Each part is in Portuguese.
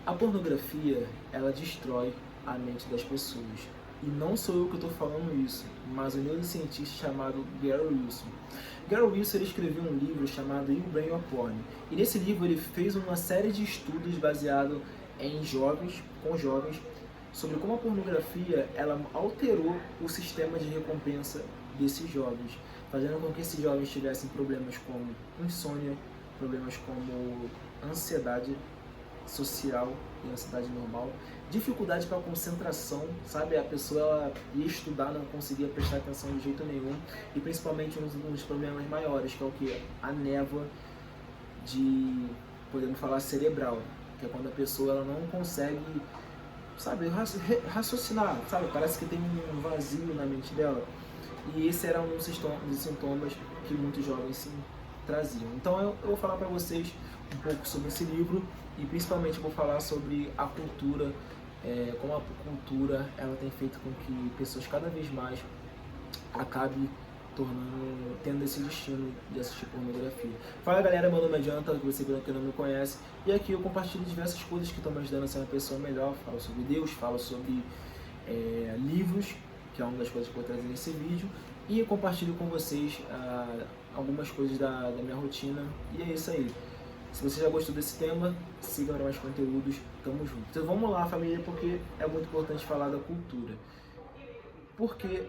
A pornografia, ela destrói a mente das pessoas. E não sou eu que estou falando isso, mas um neurocientista chamado Gary Wilson. Gary Wilson ele escreveu um livro chamado You Brain Your Porn. E nesse livro ele fez uma série de estudos baseado em jovens, com jovens, sobre como a pornografia ela alterou o sistema de recompensa desses jovens, fazendo com que esses jovens tivessem problemas como insônia, problemas como ansiedade social e ansiedade normal, dificuldade para concentração, sabe? A pessoa ela ia estudar, não conseguia prestar atenção de jeito nenhum, e principalmente um dos problemas maiores, que é o que? A névoa de, podemos falar, cerebral, que é quando a pessoa ela não consegue, sabe, raciocinar, sabe? Parece que tem um vazio na mente dela. E esse era um dos sintomas que muitos jovens sim traziam. Então eu vou falar para vocês um pouco sobre esse livro e principalmente vou falar sobre a cultura, como a cultura ela tem feito com que pessoas cada vez mais acabem tendo esse destino de assistir pornografia. Fala galera, meu nome é Janta, você que não me conhece, e aqui eu compartilho diversas coisas que estão me ajudando a ser uma pessoa melhor. Falo sobre Deus, falo sobre livros, que é uma das coisas que eu vou trazer nesse vídeo, e eu compartilho com vocês algumas coisas da minha rotina, e é isso aí. Se você já gostou desse tema, siga para mais conteúdos, tamo junto. Então vamos lá família, porque é muito importante falar da cultura. Porque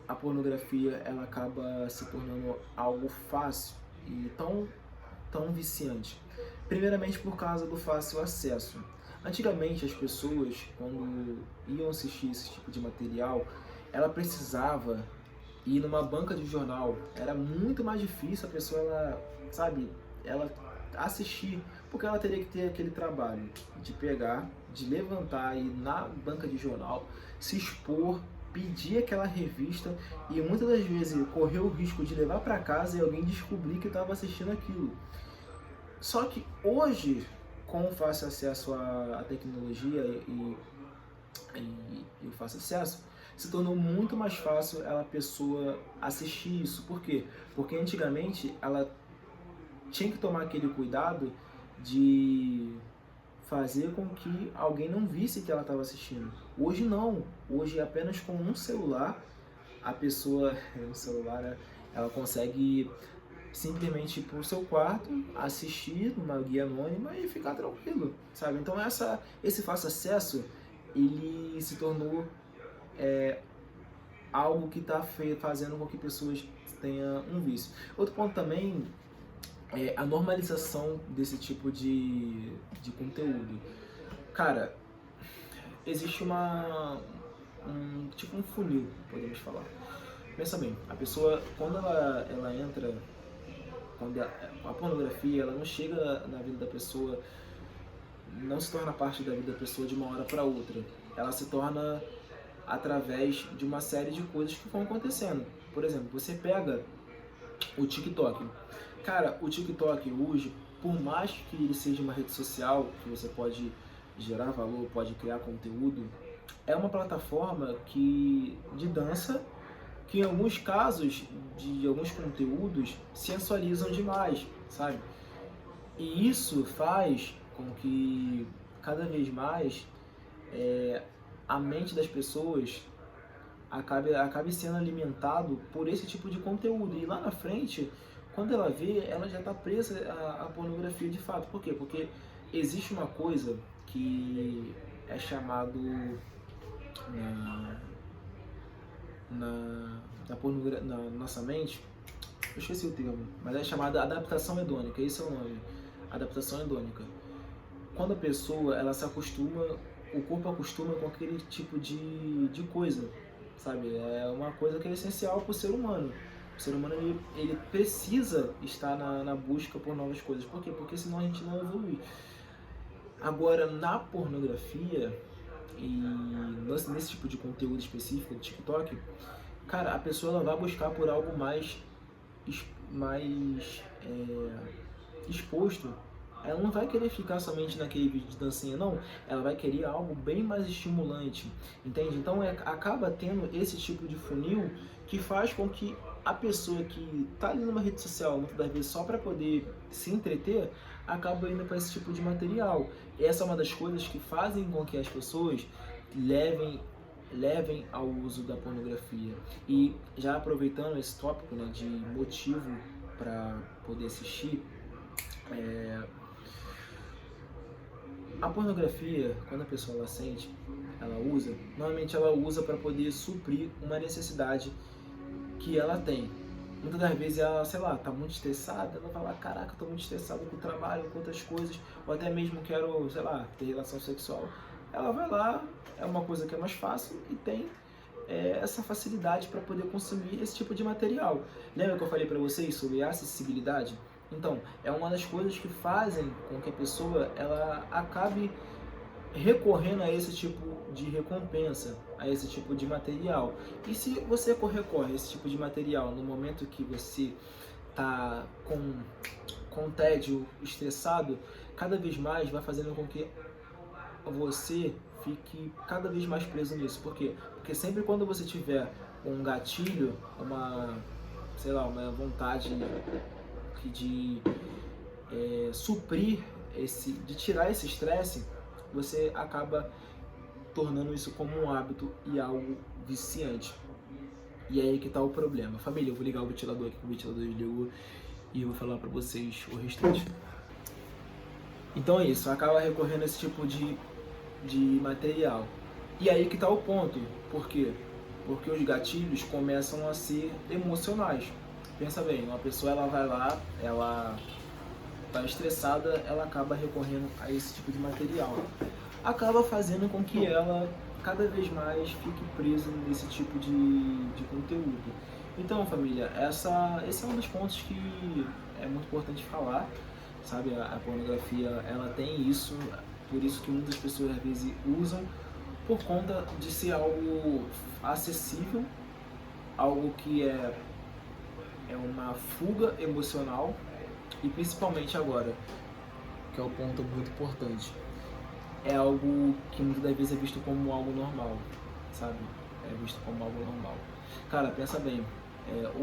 a pornografia ela acaba se tornando algo fácil e tão viciante. Primeiramente por causa do fácil acesso. Antigamente as pessoas, quando iam assistir esse tipo de material, ela precisava ir numa banca de jornal. Era muito mais difícil a pessoa, ela assistir, porque ela teria que ter aquele trabalho de pegar, de levantar, ir na banca de jornal, se expor, pedir aquela revista e muitas das vezes correr o risco de levar para casa e alguém descobrir que estava assistindo aquilo. Só que hoje, com o fácil acesso à tecnologia e o fácil acesso, se tornou muito mais fácil a pessoa assistir isso. Por quê? Porque antigamente ela tinha que tomar aquele cuidado de fazer com que alguém não visse que ela estava assistindo. Hoje não. Hoje apenas com um celular, a pessoa, um celular, né, ela consegue simplesmente ir para o seu quarto, assistir numa guia anônima e ficar tranquilo, sabe? Então esse fácil acesso, ele se tornou algo que está fazendo com que pessoas tenham um vício. Outro ponto também é a normalização desse tipo de conteúdo. Cara, existe tipo um funil, podemos falar. Pensa bem, a pessoa, quando ela entra, quando a pornografia ela não chega na vida da pessoa, não se torna parte da vida da pessoa de uma hora para outra. Ela se torna através de uma série de coisas que vão acontecendo. Por exemplo, você pega o TikTok. Cara, o TikTok hoje, por mais que ele seja uma rede social, que você pode gerar valor, pode criar conteúdo, é uma plataforma de dança, que em alguns casos, de alguns conteúdos, sensualizam demais, sabe? E isso faz com que, cada vez mais, a mente das pessoas acabe sendo alimentado por esse tipo de conteúdo. E lá na frente, quando ela vê, ela já está presa à pornografia de fato. Por quê? Porque existe uma coisa que é chamado na nossa mente, eu esqueci o termo, mas é chamada adaptação hedônica, esse é o nome, adaptação hedônica. Quando a pessoa ela se acostuma, o corpo acostuma com aquele tipo de coisa, sabe? É uma coisa que é essencial para o ser humano. O ser humano ele precisa estar na busca por novas coisas. Por quê? Porque senão a gente não evolui. Agora, na pornografia e nesse tipo de conteúdo específico do TikTok, cara, a pessoa ela vai buscar por algo mais exposto. Ela não vai querer ficar somente naquele vídeo de dancinha, não. Ela vai querer algo bem mais estimulante, entende? Então acaba tendo esse tipo de funil que faz com que a pessoa que está ali numa rede social, muitas das vezes só para poder se entreter, acabam indo para esse tipo de material. E essa é uma das coisas que fazem com que as pessoas levem ao uso da pornografia. E já aproveitando esse tópico, né, de motivo para poder assistir, a pornografia, quando a pessoa ela usa, normalmente ela usa para poder suprir uma necessidade que ela tem. Muitas das vezes ela, sei lá, tá muito estressada, ela vai lá, caraca, tô muito estressada com o trabalho, com outras coisas, ou até mesmo quero, sei lá, ter relação sexual. Ela vai lá, é uma coisa que é mais fácil e tem essa facilidade para poder consumir esse tipo de material. Lembra que eu falei para vocês sobre a acessibilidade? Então, é uma das coisas que fazem com que a pessoa ela acabe recorrendo a esse tipo de recompensa, a esse tipo de material. E se você recorre a esse tipo de material no momento que você está com tédio, estressado, cada vez mais vai fazendo com que você fique cada vez mais preso nisso. Por quê? Porque sempre quando você tiver um gatilho, sei lá, uma vontade de suprir de tirar esse estresse, você acaba tornando isso como um hábito e algo viciante. E é aí que tá o problema. Família, eu vou ligar o ventilador aqui, que o ventilador desligou, e eu vou falar pra vocês o restante. Então é isso, acaba recorrendo a esse tipo de material. E aí que tá o ponto. Por quê? Porque os gatilhos começam a ser emocionais. Pensa bem, uma pessoa ela vai lá, ela tá estressada, ela acaba recorrendo a esse tipo de material. Acaba fazendo com que ela cada vez mais fique presa nesse tipo de conteúdo. Então, família, esse é um dos pontos que é muito importante falar, sabe? A pornografia, ela tem isso, por isso que muitas pessoas às vezes usam, por conta de ser algo acessível, algo que é uma fuga emocional, e principalmente agora, que é o ponto muito importante, é algo que muitas das vezes é visto como algo normal, sabe? É visto como algo normal. Cara, pensa bem,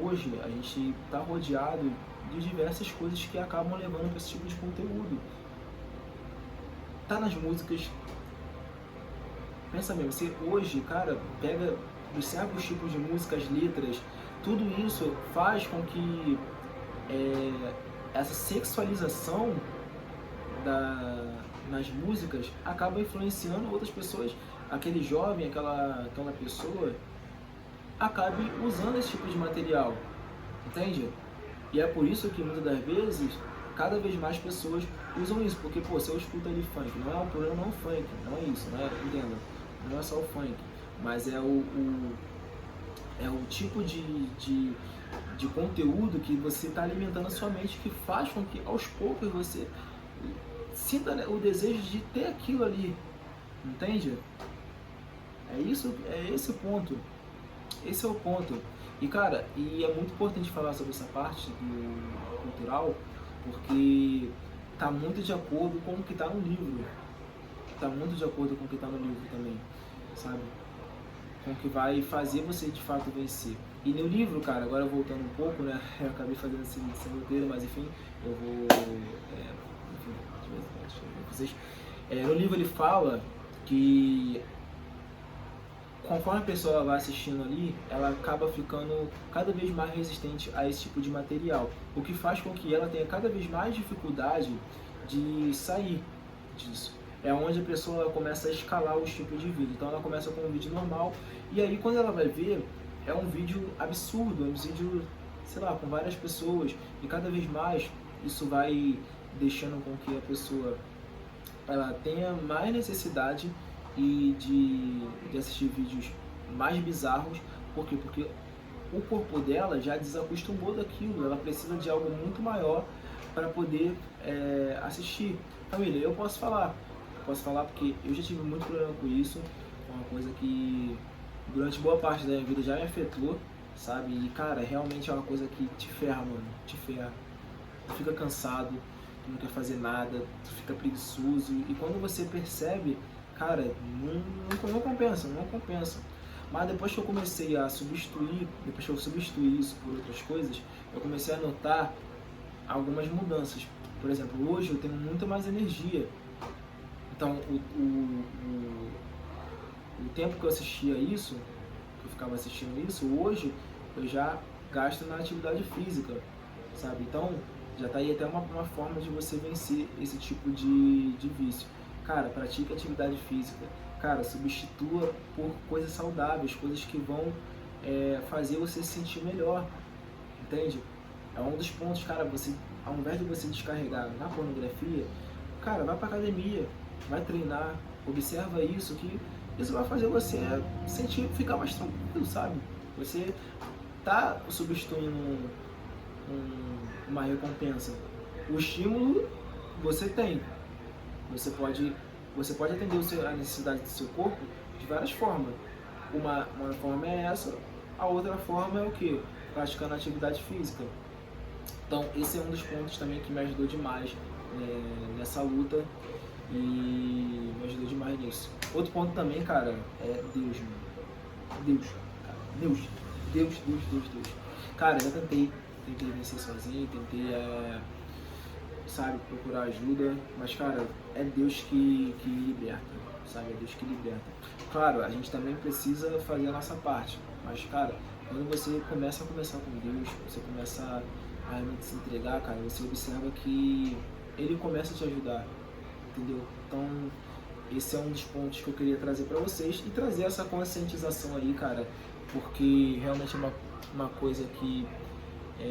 hoje a gente está rodeado de diversas coisas que acabam levando para esse tipo de conteúdo. Tá nas músicas. Pensa bem, você hoje, cara, observa os tipos de música, as letras, tudo isso faz com que essa sexualização nas músicas acaba influenciando outras pessoas, aquele jovem, aquela pessoa, acabe usando esse tipo de material, entende? E é por isso que muitas das vezes, cada vez mais pessoas usam isso, porque, pô, se eu escuto ali funk, não é o problema, não é o funk, não é isso, não é, entenda, não é só o funk, mas é o tipo de conteúdo que você está alimentando a sua mente, que faz com que aos poucos você sinta o desejo de ter aquilo ali, entende? É esse o ponto. Esse é o ponto. E cara, e é muito importante falar sobre essa parte do cultural, porque tá muito de acordo com o que tá no livro. Tá muito de acordo com o que tá no livro também, sabe? Com o que vai fazer você de fato vencer. E no livro, cara, agora voltando um pouco, né? Eu acabei fazendo esse roteiro, mas enfim, eu vou. Vocês. No livro ele fala que conforme a pessoa vai assistindo ali, ela acaba ficando cada vez mais resistente a esse tipo de material, o que faz com que ela tenha cada vez mais dificuldade de sair disso. É onde a pessoa começa a escalar os tipos de vídeo. Então ela começa com um vídeo normal, e aí quando ela vai ver, é um vídeo absurdo, é um vídeo, sei lá, com várias pessoas, e cada vez mais isso vai deixando com que a pessoa ela tenha mais necessidade de assistir vídeos mais bizarros. Por quê? Porque o corpo dela já desacostumou daquilo, ela precisa de algo muito maior para poder assistir. Família, eu posso falar porque eu já tive muito problema com isso, uma coisa que durante boa parte da minha vida já me afetou, sabe? E cara, realmente é uma coisa que te ferra, mano, te ferra. Tu fica cansado, tu não quer fazer nada, tu fica preguiçoso, e quando você percebe, cara, não compensa, não compensa. Mas depois que eu comecei a substituir, depois que eu substituí isso por outras coisas, eu comecei a notar algumas mudanças. Por exemplo, hoje eu tenho muito mais energia. Então, o tempo que eu assistia isso, que eu ficava assistindo isso, hoje eu já gasto na atividade física, sabe? Então, já tá aí até uma forma de você vencer esse tipo de vício. Cara, pratique atividade física. Cara, substitua por coisas saudáveis, coisas que vão fazer você se sentir melhor, entende? É um dos pontos, cara, você, ao invés de você descarregar na pornografia, cara, vai pra academia, vai treinar, observa isso, que isso vai fazer você sentir, ficar mais tranquilo, sabe? Você tá substituindo uma recompensa. O estímulo você tem. Você pode atender a necessidade do seu corpo de várias formas. Uma forma é essa, a outra forma é o quê? Praticando atividade física. Então, esse é um dos pontos também que me ajudou demais nessa luta e me ajudou demais nisso. Outro ponto também, cara, é Deus, mano. Deus, cara. Deus. Cara, eu já tentei vencer sozinho, tentei, sabe, procurar ajuda, mas, cara, é Deus que liberta, sabe, é Deus que liberta. Claro, a gente também precisa fazer a nossa parte, mas, cara, quando você começa a conversar com Deus, você começa a realmente se entregar, cara, você observa que Ele começa a te ajudar, entendeu? Então, esse é um dos pontos que eu queria trazer para vocês e trazer essa conscientização aí, cara, porque realmente é uma coisa que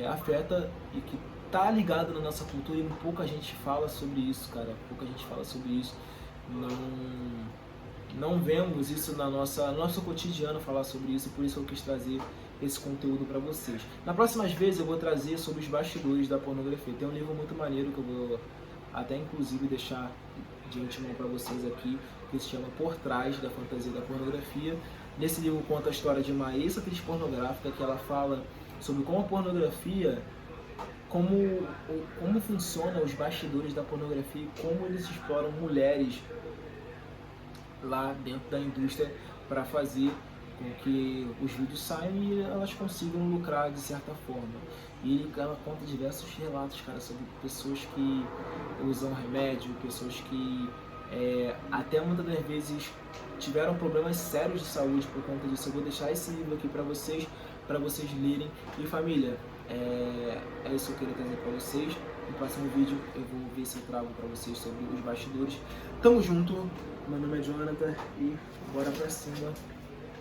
afeta e que tá ligado na nossa cultura e pouca gente fala sobre isso, cara. Pouca gente fala sobre isso. Não vemos isso no nosso cotidiano falar sobre isso, por isso eu quis trazer esse conteúdo para vocês. Na próxima vez eu vou trazer sobre os bastidores da pornografia. Tem um livro muito maneiro que eu vou até inclusive deixar de antemão para vocês aqui, que se chama Por Trás da Fantasia da Pornografia. Nesse livro conta a história de uma ex-atriz pornográfica que ela fala sobre como a pornografia, como funciona os bastidores da pornografia e como eles exploram mulheres lá dentro da indústria para fazer com que os vídeos saiam e elas consigam lucrar de certa forma. E ela conta diversos relatos, cara, sobre pessoas que usam remédio, pessoas que até muitas das vezes tiveram problemas sérios de saúde por conta disso. Eu vou deixar esse livro aqui para vocês lerem. E família, é isso que eu queria trazer para vocês. No próximo vídeo eu vou ver se eu trago para vocês sobre os bastidores. Tamo junto, meu nome é Jonathan e bora pra cima.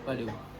Valeu!